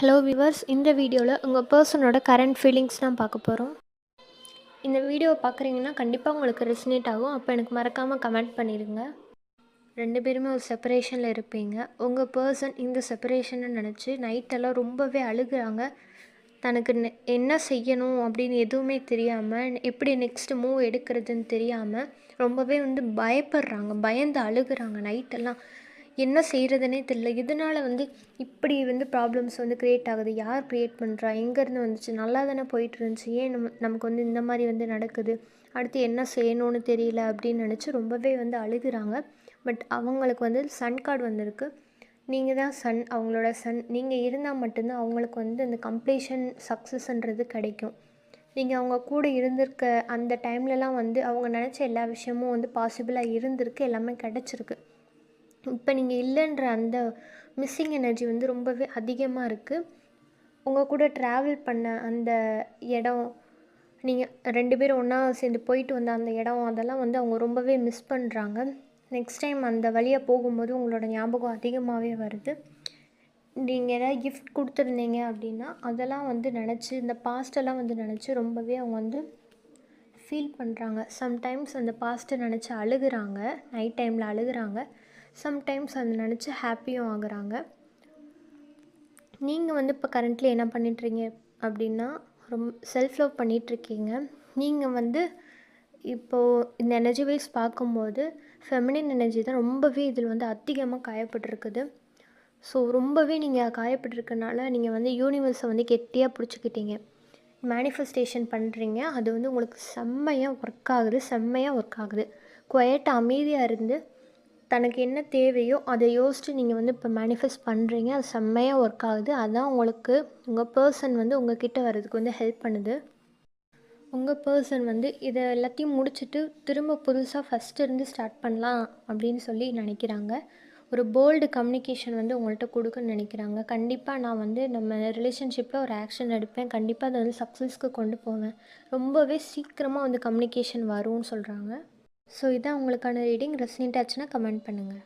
Hello viewers, இந்த வீடியோவில் உங்கள் பர்சனோட கரண்ட் ஃபீலிங்ஸ் தான் பார்க்க போகிறோம். இந்த வீடியோவை பார்க்குறீங்கன்னா கண்டிப்பாக உங்களுக்கு ரெசினேட் ஆகும். அப்போ எனக்கு மறக்காமல் கமெண்ட் பண்ணிடுங்க. 2 பேருமே ஒரு செப்பரேஷனில் இருப்பீங்க. உங்கள் பர்சன் இந்த செப்பரேஷனை நினச்சி நைட்டெல்லாம் ரொம்பவே அழுகுறாங்க. தனக்கு என்ன செய்யணும் அப்படின்னு எதுவுமே தெரியாமல், எப்படி நெக்ஸ்ட் மூவ் எடுக்கிறதுன்னு தெரியாமல் ரொம்பவே பயப்படுறாங்க, பயந்து அழுகுறாங்க. நைட்டெல்லாம் என்ன செய்கிறதுனே தெரியல. இதனால் இப்படி ப்ராப்ளம்ஸ் க்ரியேட் ஆகுது. யார் க்ரியேட் பண்ணுறா, எங்கேருந்து வந்துச்சு, நல்லா தானே போயிட்டு இருந்துச்சு, ஏன் நமக்கு இந்த மாதிரி நடக்குது, அடுத்து என்ன செய்யணும்னு தெரியல அப்படின்னு நினச்சி ரொம்பவே அழுகுறாங்க. பட் அவங்களுக்கு சன் கார்டு வந்திருக்கு. நீங்கள் தான் சன், அவங்களோட சன். நீங்கள் இருந்தால் மட்டும்தான் அவங்களுக்கு அந்த கம்ப்ளீஷன் சக்ஸஸ்ன்றது கிடைக்கும். நீங்கள் அவங்க கூட இருந்திருக்க அந்த டைம்லலாம் அவங்க நினச்ச எல்லா விஷயமும் பாசிபிளாக இருந்திருக்கு, எல்லாமே கிடச்சிருக்கு. இப்போ நீங்கள் இல்லைன்ற அந்த மிஸ்ஸிங் எனர்ஜி ரொம்பவே அதிகமாக இருக்குது. உங்கள் கூட ட்ராவல் பண்ண அந்த இடம், நீங்கள் 2 பேரும் ஒன்றா சேர்ந்து போயிட்டு வந்த அந்த இடம், அதெல்லாம் அவங்க ரொம்பவே மிஸ் பண்ணுறாங்க. நெக்ஸ்ட் டைம் அந்த வழியாக போகும்போது உங்களோட ஞாபகம் அதிகமாகவே வருது. நீங்கள் ஏதாவது கிஃப்ட் கொடுத்துருந்தீங்க அப்படின்னா அதெல்லாம் நினச்சி, இந்த பாஸ்டெல்லாம் நினச்சி ரொம்பவே அவங்க ஃபீல் பண்ணுறாங்க. சம்டைம்ஸ் அந்த பாஸ்ட்டை நினச்சி அழுகுறாங்க, நைட் டைமில் அழுகுறாங்க. சம்டைம்ஸ் அதை நினச்சி ஹாப்பியும் ஆகுறாங்க. நீங்கள் இப்போ கரண்ட்லி என்ன பண்ணிட்டுருங்க அப்படின்னா, செல்ஃப் லவ் பண்ணிகிட்ருக்கீங்க. நீங்கள் இப்போது இந்த எனர்ஜி வைஸ் பார்க்கும்போது ஃபெமினின் எனர்ஜி தான் ரொம்பவே இதில் அதிகமாக காயப்பட்டிருக்குது. ஸோ ரொம்பவே நீங்கள் காயப்பட்டிருக்கனால நீங்கள் யூனிவர்ஸை கெட்டியாக பிடிச்சிக்கிட்டீங்க, மேனிஃபெஸ்டேஷன் பண்ணுறீங்க. அது உங்களுக்கு செம்மையாக ஒர்க் ஆகுது. குவைட்டாக அமைதியாக இருந்து தனக்கு என்ன தேவையோ அதை யோசித்து நீங்கள் இப்போ மேனிஃபெஸ்ட் பண்ணுறீங்க. அது செம்மையாக ஒர்க் ஆகுது. அதுதான் உங்களுக்கு உங்கள் பர்சன் உங்கள் கிட்டே வர்றதுக்கு ஹெல்ப் பண்ணுது. உங்கள் பர்சன் இதை எல்லாத்தையும் முடிச்சுட்டு திரும்ப புதுசாக ஃபஸ்ட்டு இருந்து ஸ்டார்ட் பண்ணலாம் அப்படின்னு சொல்லி நினைக்கிறாங்க. ஒரு போல்டு கம்யூனிகேஷன் உங்கள்கிட்ட கொடுக்குன்னு நினைக்கிறாங்க. கண்டிப்பாக நான் நம்ம ரிலேஷன்ஷிப்பில் ஒரு ஆக்ஷன் எடுப்பேன், கண்டிப்பாக அதை சக்ஸஸ்க்கு கொண்டு போவேன், ரொம்பவே சீக்கிரமாக கம்யூனிகேஷன் வரும்னு சொல்கிறாங்க. ஸோ இதான் உங்களுக்கான ரீடிங். ரெசனேட் ஆச்சுன்னா கமெண்ட் பண்ணுங்கள்.